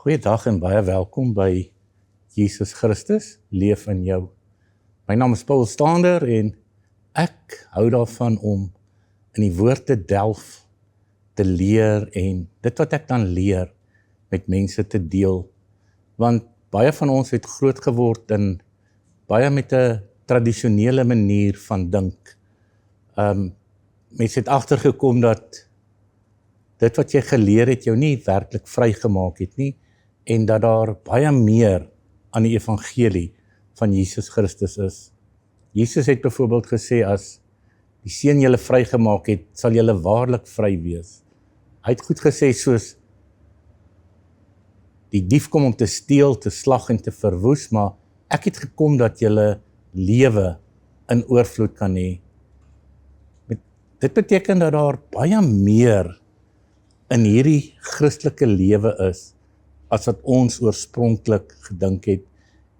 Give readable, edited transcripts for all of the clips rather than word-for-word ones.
Goeiedag en baie welkom by Jesus Christus, leef in jou. My naam is Paul Stander en ek hou daarvan om in die woord te delf, te leer en dit wat ek dan leer met mense te deel. Want baie van ons het groot geword in baie met 'n tradisionele manier van dink. Mense het agtergekom dat dit wat jy geleer het jou nie werklik vrygemaak het nie en dat daar baie meer aan die evangelie van Jesus Christus is. Jesus het byvoorbeeld gesê, as die Seun julle vrygemaak het, sal julle waarlik vry wees. Hy het goed gesê soos, die dief kom om te steel, te slag en te verwoes, maar ek het gekom dat julle lewe in oorvloed kan hê. Dit beteken dat daar baie meer in hierdie Christelike lewe is, as wat ons oorspronklik gedink het,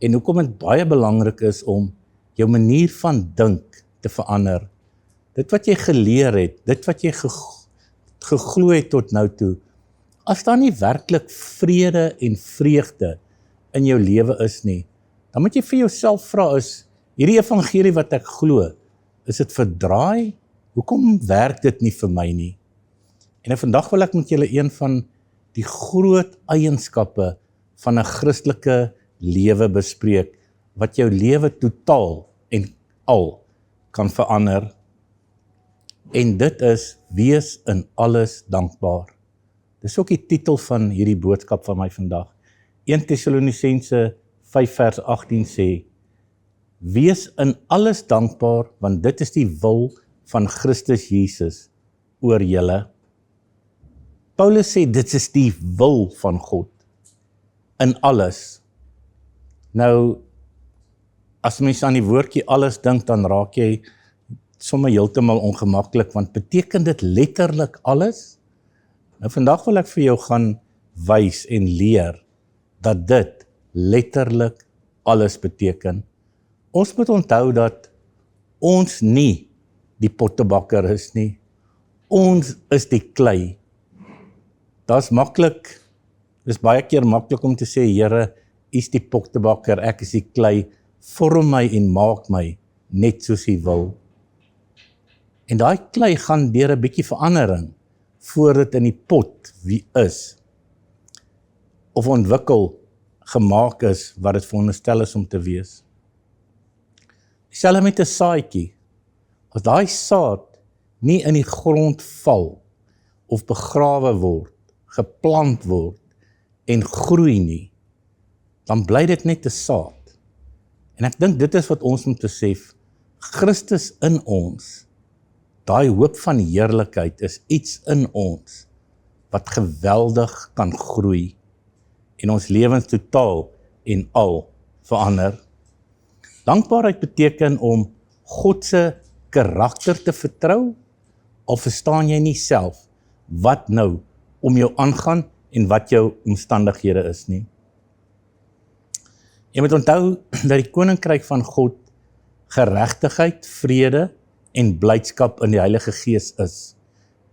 en hoekom dit baie belangrik is om jou manier van dink te verander. Dit wat jy geleer het, dit wat jy geglo het tot nou toe, as daar nie werklik vrede en vreugde in jou lewe is nie, dan moet jy vir jouself vra, is hierdie evangelie wat ek glo, is dit verdraai? Hoekom werk dit nie vir my nie? En vandag wil ek met julle een van die groot eienskappe van 'n Christelike lewe bespreek, wat jou lewe totaal en al kan verander. En dit is, wees in alles dankbaar. Dis ook die titel van hierdie boodskap van my vandag. 1 Tessalonisense 5 vers 18 sê, wees in alles dankbaar, want dit is die wil van Christus Jesus oor julle. Paulus sê, dit is die wil van God, in alles. Nou, as mens aan die woordjie alles dink, dan raak jy sommer heeltemal ongemaklik, want beteken dit letterlik alles? Nou, vandag wil ek vir jou gaan wys en leer, dat dit letterlik alles beteken. Ons moet onthou dat ons nie die pottebakker is nie. Ons is die klei. Dis maklik, dis baie keer maklik om te sê, Here, U is die pottebakker, ek is die klei, vorm my en maak my net soos U wil. En daai klei gaan deur 'n bietjie verandering voor dit in die pot wie is, of ontwikkel, gemaak is wat dit veronderstel is om te wees. Dieselfde met 'n saadjie. As daai saad nie in die grond val of begrawe word, geplant word en groei nie, dan bly dit net 'n saad. En ek dink dit is wat ons moet besef, Christus in ons, daai hoop van heerlikheid is iets in ons, wat geweldig kan groei, en ons lewens totaal en al verander. Dankbaarheid beteken om God se karakter te vertrou, al verstaan jy nie self, wat nou om jou aangaan, en wat jou omstandighede is nie. Jy moet onthou, dat die koninkryk van God, geregtigheid, vrede, en blydskap in die Heilige Gees is.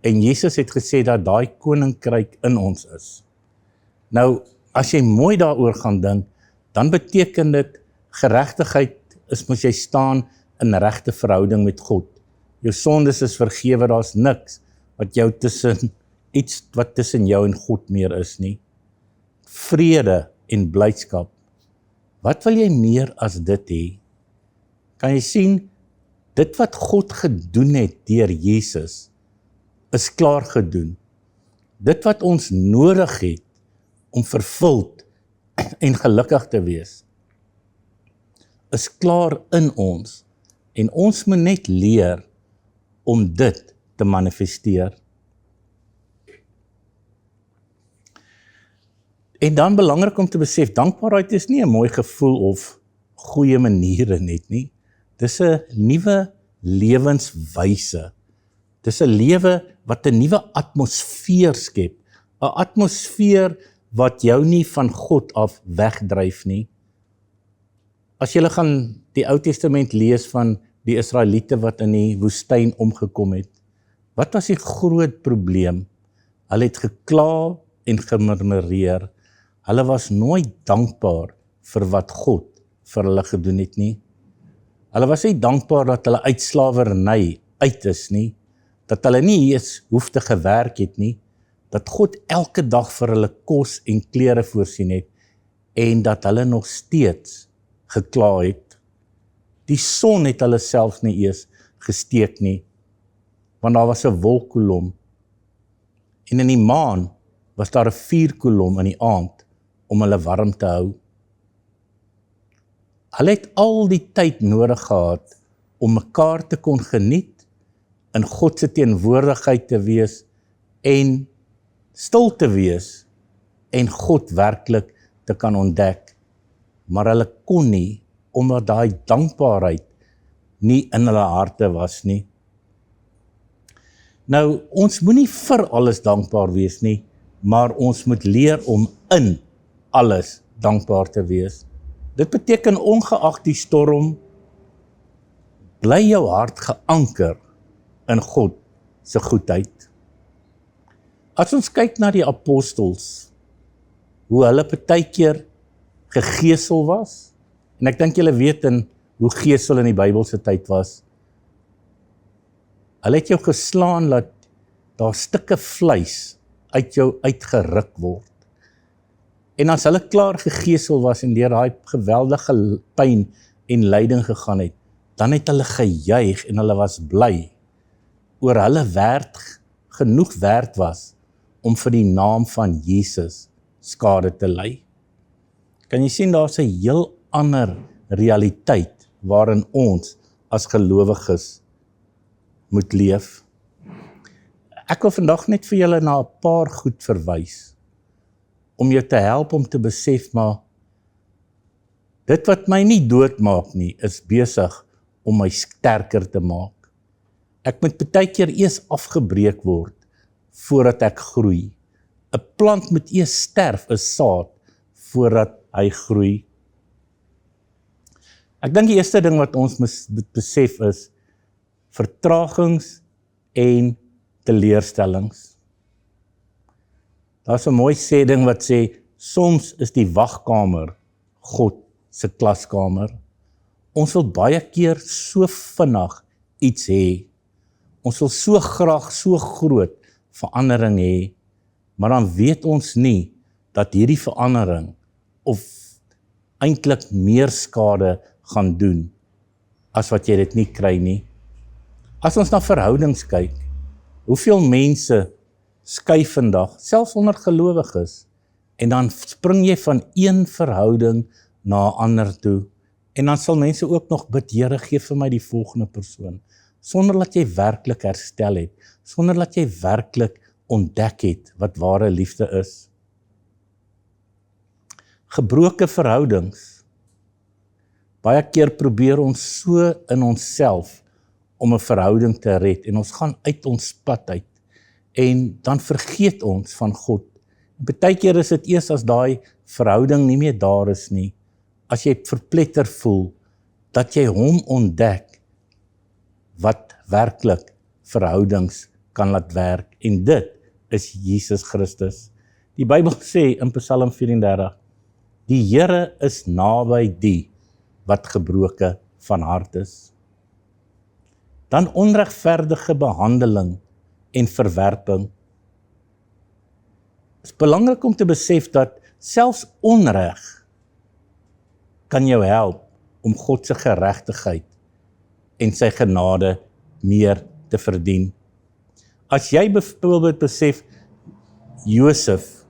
En Jesus het gesê dat daai koninkryk in ons is. Nou, as jy mooi daaroor gaan dink, dan beteken dit, geregtigheid is mos jy staan in regte verhouding met God. Jou sondes is vergewe, daar's niks wat jou iets wat tussen jou en God meer is nie. Vrede en blydskap. Wat wil jy meer as dit hê? Kan jy sien, dit wat God gedoen het deur Jesus, is klaar gedoen. Dit wat ons nodig het, om vervuld en gelukkig te wees, is klaar in ons, en ons moet net leer om dit te manifesteer. En dan belangrik om te besef, dankbaarheid is nie 'n mooi gevoel of goeie maniere net nie. Dis 'n nuwe lewenswyse. Dis 'n lewe wat 'n nuwe atmosfeer skep. 'n Atmosfeer wat jou nie van God af wegdryf nie. As jy gaan die Ou Testament lees van die Israeliete wat in die woestyn omgekom het, wat was die groot probleem? Hulle het gekla en gemurmureer. Hulle was nooit dankbaar vir wat God vir hulle gedoen het nie. Hulle was nie dankbaar dat hulle uit slawerny uit is nie, dat hulle nie eens hoef te gewerk het nie, dat God elke dag vir hulle kos en klere voorsien het, en dat hulle nog steeds gekla het. Die son het hulle selfs nie eers gesteek nie, want daar was 'n wolkkolom, en in die maan was daar 'n vuurkolom in die aand, om hulle warm te hou. Hulle het al die tyd nodig gehad, om mekaar te kon geniet, in God se teenwoordigheid te wees, en stil te wees, en God werklik te kan ontdek, maar hulle kon nie, omdat daai dankbaarheid nie in hulle harte was nie. Nou, ons moenie vir alles dankbaar wees nie, maar ons moet leer om in alles dankbaar te wees. Dit beteken ongeag die storm, bly jou hart geanker in God se goedheid. As ons kyk na die apostels, hoe hulle partykeer gegeesel was, en ek dink julle weet hoe geesel in die Bybelse tyd was, hulle het jou geslaan dat daar stukke vleis uit jou uitgeruk word. En as hulle klaar gegeesel was en deur daai geweldige pyn en lyding gegaan het, dan het hulle gejuig en hulle was bly oor hulle genoeg werd was om vir die naam van Jesus skade te ly. Kan jy sien, daar's 'n heel ander realiteit waarin ons as gelowiges moet leef. Ek wil vandag net vir julle na 'n paar goed verwys, om jou te help om te besef, maar dit wat my nie doodmaak nie, is besig om my sterker te maak. Ek moet partykeer eers afgebreek word, voordat ek groei. 'n Plant moet eers sterf, 'n saad, voordat hy groei. Ek dink die eerste ding wat ons moet besef is, vertragings en teleurstellings. Daar's 'n mooi sêding wat sê, soms is die wagkamer God se klaskamer. Ons wil baie keer so vinnig iets hê. Ons wil so graag so groot verandering hê, maar dan weet ons nie dat hierdie verandering of eintlik meer skade gaan doen as wat jy dit nie kry nie. As ons na verhoudings kyk, hoeveel mense skuif vandag, selfs onder gelowiges, en dan spring jy van een verhouding na 'n ander toe, en dan sal mense ook nog bid, Here, gee vir my die volgende persoon, sonder dat jy werklik herstel het, sonder dat jy werklik ontdek het wat ware liefde is. Gebroke verhoudings. Baie keer probeer ons so in onsself om 'n verhouding te red, en ons gaan uit ons pad uit, en dan vergeet ons van God. En partykeer is dit eers as daai verhouding nie meer daar is nie, as jy verpletter voel, dat jy hom ontdek, wat werklik verhoudings kan laat werk, en dit is Jesus Christus. Die Bybel sê in Psalm 34, die Here is naby die wat gebroke van hart is. Dan onregverdige behandeling en verwerping. Het is belangrik om te besef dat selfs onreg kan jou help om God se geregtigheid en sy genade meer te verdien. As jy byvoorbeeld besef, Josef,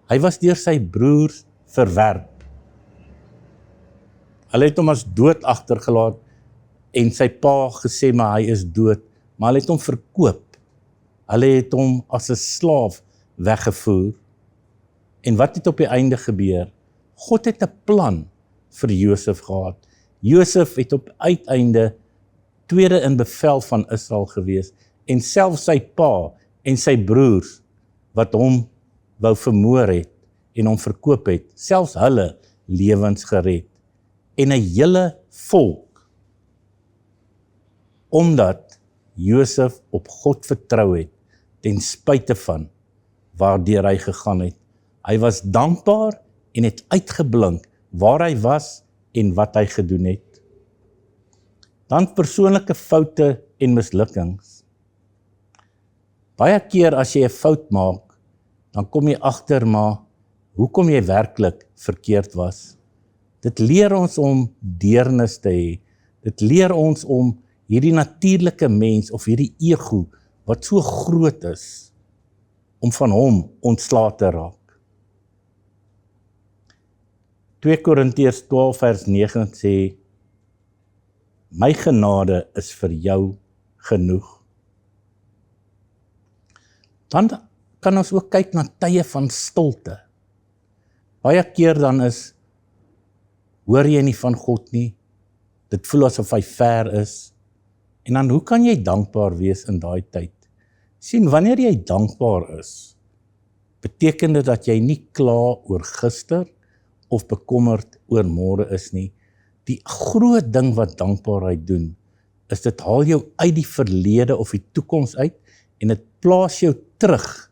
hy was deur sy broers verwerp. Hulle het hom as dood agtergelaat en sy pa gesê, maar hy is dood, maar hulle het hom verkoop. Hulle het hom as 'n slaaf weggevoer. En wat het op die einde gebeur? God het 'n plan vir Josef gehad. Josef het op uiteinde tweede in bevel van Israel gewees, en selfs sy pa en sy broers wat hom wou vermoor het en hom verkoop het, selfs hulle lewens gered, en 'n hele volk, omdat Josef op God vertrou het, ten spyte van waardeur hy gegaan het. Hy was dankbaar en het uitgeblink waar hy was en wat hy gedoen het. Dan persoonlike foute en mislukkings. Baie keer as jy 'n fout maak, dan kom jy agter maar hoekom jy werklik verkeerd was. Dit leer ons om deernis te hê. Dit leer ons om hierdie natuurlike mens of hierdie ego wat so groot is, om van hom ontslae te raak. 2 Korintiërs 12 vers 9 sê, my genade is vir jou genoeg. Dan kan ons ook kyk na tye van stilte. Baie keer dan hoor jy nie van God nie, dit voel asof hy ver is, en dan hoe kan jy dankbaar wees in daai tyd? Sien, wanneer jy dankbaar is, beteken dit dat jy nie kla oor gister, of bekommerd oor môre is nie. Die groot ding wat dankbaarheid doen, is dit haal jou uit die verlede of die toekoms uit, en dit plaas jou terug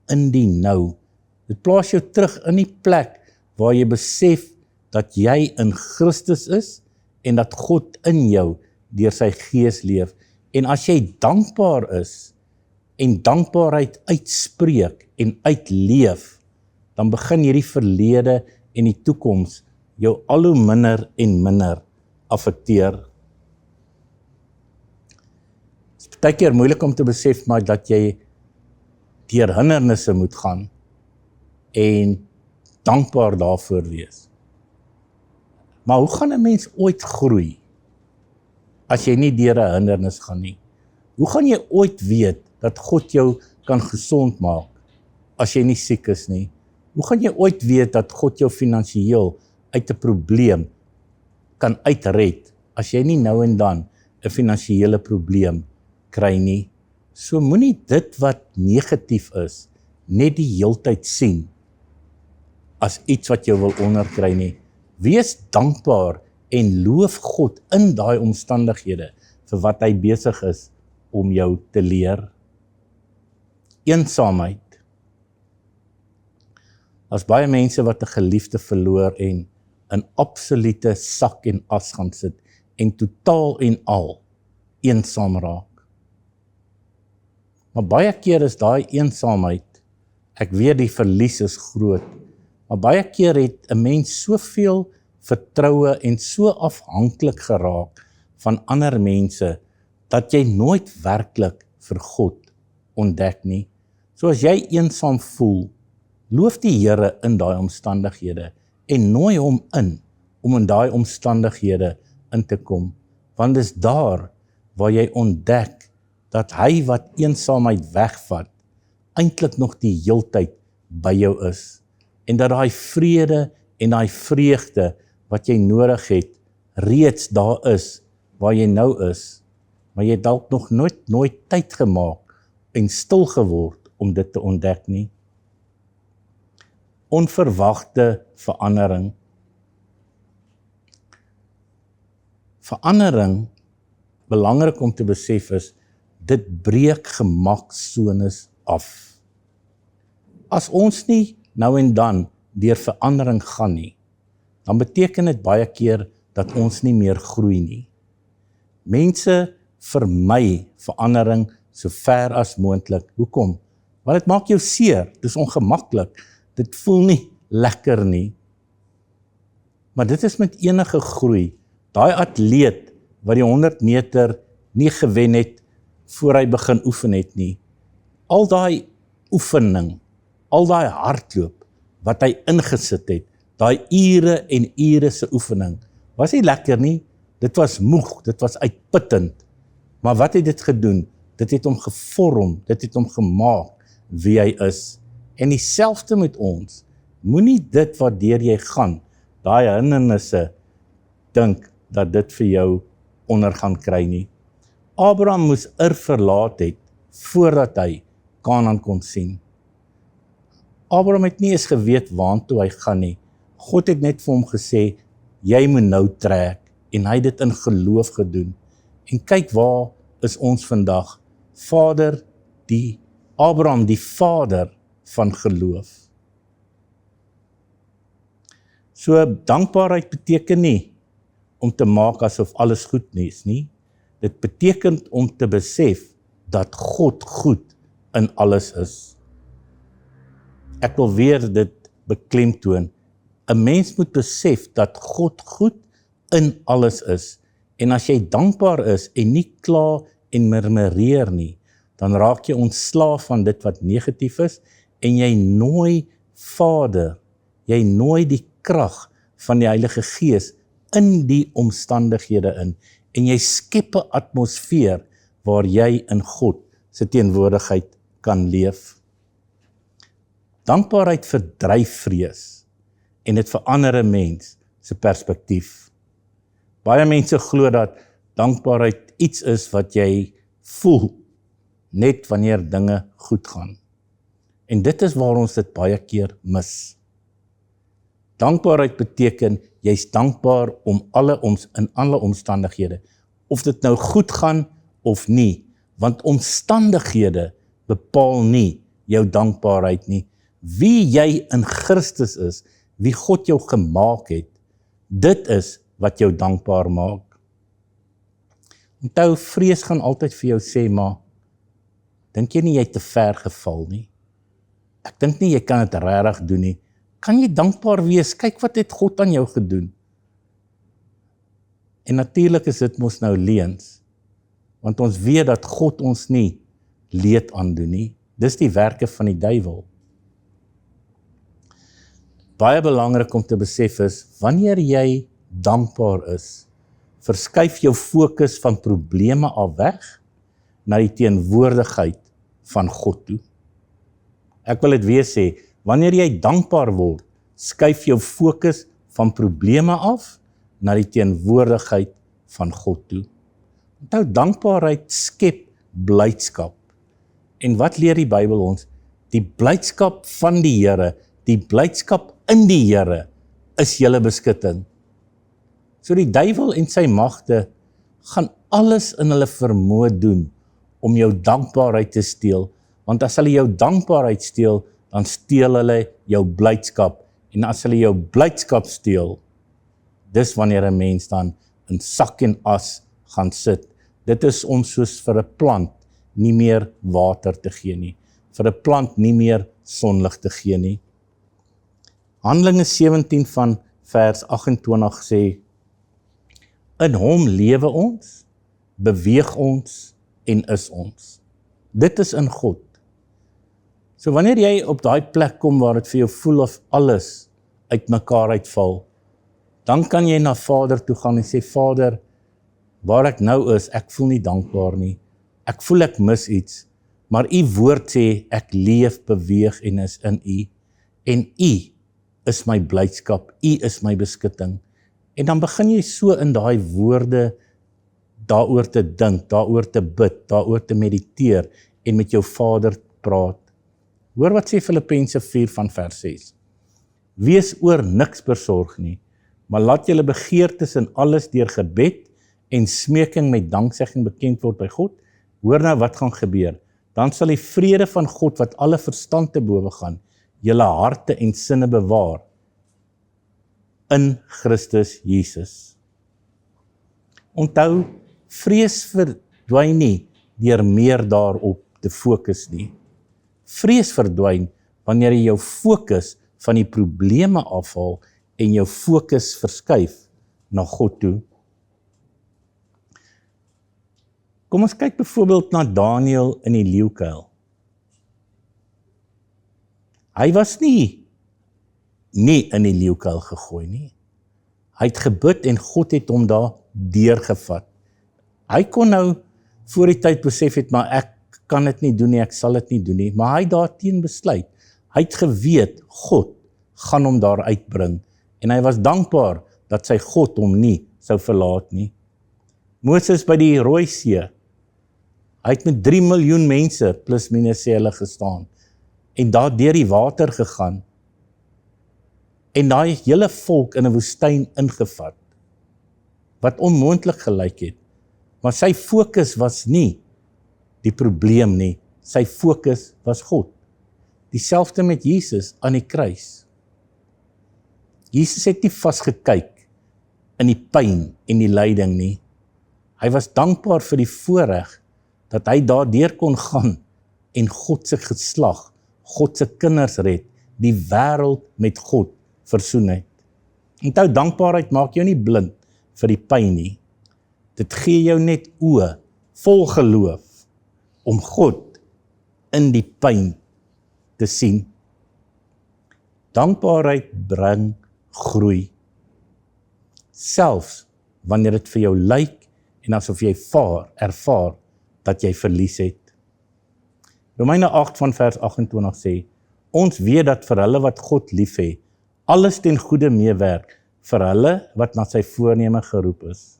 in die nou. Dit plaas jou terug in die plek, waar jy besef, dat jy in Christus is, en dat God in jou, deur sy gees leef. En as jy dankbaar is, en dankbaarheid uitspreek, en uitleef, dan begin hierdie verlede, en die toekoms, jou al hoe minder en minder affekteer. Dit is baie keer moeilik om te besef, maar dat jy deur hindernisse moet gaan, en dankbaar daarvoor wees. Maar hoe gaan 'n mens ooit groei, as jy nie deur 'n hindernis gaan nie? Hoe gaan jy ooit weet, dat God jou kan gesond maak, as jy nie siek is nie? Hoe gaan jy ooit weet, dat God jou finansiëel uit 'n probleem kan uitred, as jy nie nou en dan 'n finansiële probleem kry nie? So moenie dit wat negatief is, net die heeltyd sien, as iets wat jou wil onderkry nie. Wees dankbaar en loof God in daai omstandighede, vir wat hy besig is om jou te leer. Eensaamheid. As baie mense wat 'n geliefde verloor en in absolute sak en as gaan sit, en totaal en al eensaam raak. Maar baie keer is daai eensaamheid, ek weet die verlies is groot, maar baie keer het 'n mens soveel vertroue en so afhanklik geraak van ander mense, dat jy nooit werklik vir God ontdek nie. So as jy eensaam voel, loof die Here in daai omstandighede, en nooi hom in, om in daai omstandighede in te kom, want dis daar, waar jy ontdek, dat hy wat eensaamheid wegvat, eintlik nog die heeltyd by jou is, en dat daai vrede en daai vreugde, wat jy nodig het, reeds daar is, waar jy nou is, maar jy het dalk nog nooit tyd gemaak, en stil geword, om dit te ontdek nie. Onverwagte verandering. Verandering, belangrik om te besef is, dit breek gemaksones af. As ons nie nou en dan deur verandering gaan nie, dan beteken dit baie keer dat ons nie meer groei nie. Mense vermy verandering so ver as moontlik. Hoekom? Want dit maak jou seer, dit is ongemaklik, dit voel nie lekker nie. Maar dit is met enige groei. Daai atleet wat die 100 meter nie gewen het voor hy begin oefen het nie. Al daai oefening, al daai hardloop wat hy ingesit het, daai ure en ure se oefening, was nie lekker nie, dit was moeg, dit was uitputtend. Maar wat het dit gedoen? Dit het hom gevorm, dit het hom gemaak wie hy is. En dieselfde met ons, moenie dit wat deur jy gaan, daai hindernisse, dink dat dit vir jou onder gaan kry nie. Abraham moes verlaat het, voordat hy Kanaan kon sien. Abraham het nie eens geweet waartoe hy gaan nie. God het net vir hom gesê, jy moet nou trek, en hy het dit in geloof gedoen. En kyk waar is ons vandag, Abraham die vader van geloof. So dankbaarheid beteken nie om te maak asof alles goed is nie. Dit beteken om te besef dat God goed in alles is. Ek wil weer dit beklemtoon. 'n Mens moet besef dat God goed in alles is. En as jy dankbaar is en nie kla en murmureer nie, dan raak jy ontslaaf van dit wat negatief is en jy nooi Vader, jy nooi die krag van die Heilige Gees in die omstandighede in en jy skep 'n atmosfeer waar jy in God se teenwoordigheid kan leef. Dankbaarheid verdryf vrees en dit verander 'n mens se perspektief. Baie mense glo dat dankbaarheid iets is wat jy voel net wanneer dinge goed gaan. En dit is waar ons dit baie keer mis. Dankbaarheid beteken jy's dankbaar in alle omstandighede, of dit nou goed gaan of nie, want omstandighede bepaal nie jou dankbaarheid nie. Wie jy in Christus is, wie God jou gemaak het, dit is wat jou dankbaar maak. Onthou, vrees gaan altyd vir jou sê, maar dink jy nie jy het te ver geval nie? Ek dink nie jy kan dit regtig doen nie. Kan jy dankbaar wees? Kyk wat het God aan jou gedoen. En natuurlik is dit mos nou leuns, want ons weet dat God ons nie leed aandoen nie. Dis die werke van die duiwel. Baie belangrik om te besef is, wanneer jy dankbaar is, verskuif jou fokus van probleme af weg na die teenwoordigheid van God toe. Ek wil dit weer sê, wanneer jy dankbaar word, skuif jou fokus van probleme af na die teenwoordigheid van God toe. Onthou, dankbaarheid skep blydskap. En wat leer die Bybel ons? Die blydskap van die Here, die blydskap in die Here is julle beskutting. So die duiwel en sy magte gaan alles in hulle vermoë doen om jou dankbaarheid te steel, want as hulle jou dankbaarheid steel, dan steel hulle jou blydskap, en as hulle jou blydskap steel, dis wanneer 'n mens dan in sak en as gaan sit. Dit is om soos vir 'n plant nie meer water te gee nie, vir 'n plant nie meer sonlig te gee nie. Handelinge 17 van vers 28 sê, in hom lewe ons, beweeg ons en is ons. Dit is in God. So wanneer jy op daai plek kom waar dit vir jou voel of alles uitmekaar uitval, dan kan jy na Vader toe gaan en sê, Vader, waar ek nou is, ek voel nie dankbaar nie. Ek voel ek mis iets, maar u woord sê, ek leef, beweeg en is in u. En u is my blydskap, u is my beskutting. En dan begin jy so in daai woorde daaroor te dink, daaroor te bid, daaroor te mediteer en met jou Vader praat. Hoor wat sê Filippense 4 van vers 6. Wees oor niks besorg nie, maar laat julle begeertes in alles deur gebed en smeking met danksegging bekend word by God. Hoor nou wat gaan gebeur. Dan sal die vrede van God wat alle verstand te bowe gaan, julle harte en sinne bewaar in Christus Jesus. Onthou, vrees verdwyn nie deur meer daarop te fokus nie. Vrees verdwyn wanneer jy jou fokus van die probleme afhaal en jou fokus verskuif na God toe. Kom ons kyk byvoorbeeld na Daniël in die leeukuil. Hy was nie in die leeukuil gegooi nie. Hy het gebid en God het hom daar deurgevat. Hy kon nou voor die tyd besef het, maar ek kan dit nie doen nie, ek sal dit nie doen nie, maar hy daarteen besluit. Hy het geweet, God gaan hom daar uitbring, en hy was dankbaar dat sy God hom nie sou verlaat nie. Moses by die Rooi See, hy het met 3 miljoen mense, plus minus sê hulle gestaan, en daar deur die water gegaan, en daai hele volk in 'n woestyn ingevat, wat onmoontlik gelyk het, maar sy fokus was nie die probleem nie, sy fokus was God. Dieselfde met Jesus aan die kruis. Jesus het nie vasgekyk in die pyn en die lyding nie. Hy was dankbaar vir die voorreg dat hy daardeur kon gaan en God se geslag, God se kinders red, die wêreld met God versoen het. Onthou, dankbaarheid maak jou nie blind vir die pyn nie. Dit gee jou net oë vol geloof om God in die pyn te sien. Dankbaarheid bring groei. Selfs wanneer dit vir jou lyk en asof jy ervaar dat jy verlies het. Romeine 8 van vers 28 sê, ons weet dat vir hulle wat God lief het, alles ten goeie meewerk, vir hulle wat na sy voorneme geroep is.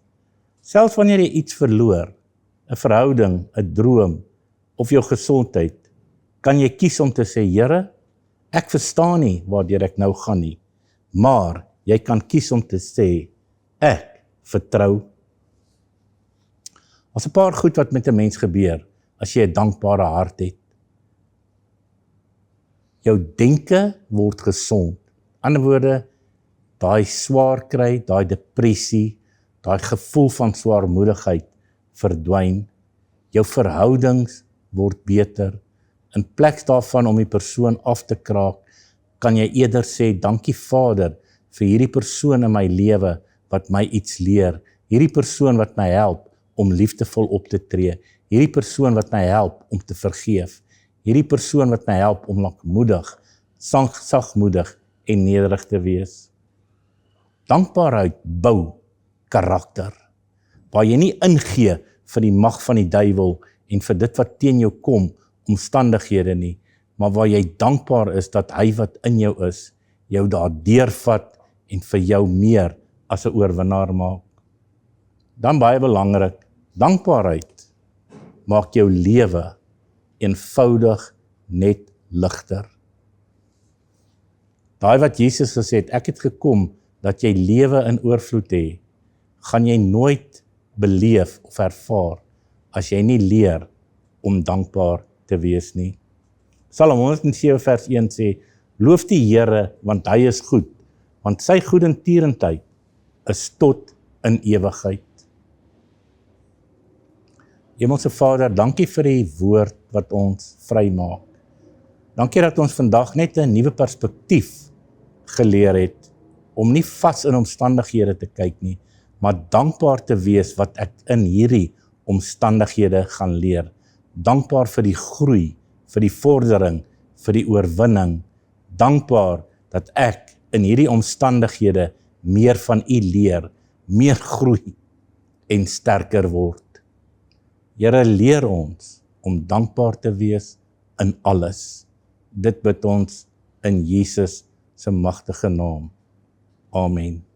Selfs wanneer jy iets verloor, 'n verhouding, 'n droom of jou gesondheid, kan jy kies om te sê, Here, ek verstaan nie waardeur ek nou gaan nie, maar jy kan kies om te sê, ek vertrou. As 'n paar goed wat met 'n mens gebeur, as jy 'n dankbare hart het. Jou denke word gesond. In ander woorde, daai swaar kry, daai depressie, daai gevoel van swaarmoedigheid verdwyn. Jou verhoudings word beter. In plek daarvan om die persoon af te kraak, kan jy eerder sê, dankie Vader, vir hierdie persoon in my lewe wat my iets leer. Hierdie persoon wat my help om liefdevol op te tree. Hierdie persoon wat my help om te vergeef. Hierdie persoon wat my help om lankmoedig, sagmoedig en nederig te wees. Dankbaarheid bou karakter, waar jy nie ingee vir die mag van die duiwel en vir dit wat teen jou kom, omstandighede nie, maar waar jy dankbaar is dat hy wat in jou is, jou daardeur vat en vir jou meer as 'n oorwinnaar maak. Dan baie belangrik, dankbaarheid maak jou lewe eenvoudig net ligter. Daai wat Jesus gesê het, ek het gekom dat jy lewe in oorvloed het, gaan jy nooit beleef of ervaar as jy nie leer om dankbaar te wees nie. Psalm 107 vers 1 sê, loof die Here, want hy is goed, want sy goedertierendheid is tot in ewigheid. Hemelse Vader, dankie vir die woord wat ons vrymaak. Dankie dat ons vandag net 'n nuwe perspektief geleer het, om nie vas in omstandighede te kyk nie, maar dankbaar te wees wat ek in hierdie omstandighede gaan leer. Dankbaar vir die groei, vir die vordering, vir die oorwinning. Dankbaar dat ek in hierdie omstandighede meer van U leer, meer groei en sterker word. Here, leer ons om dankbaar te wees in alles. Dit bid ons in Jesus se magtige naam. Amen.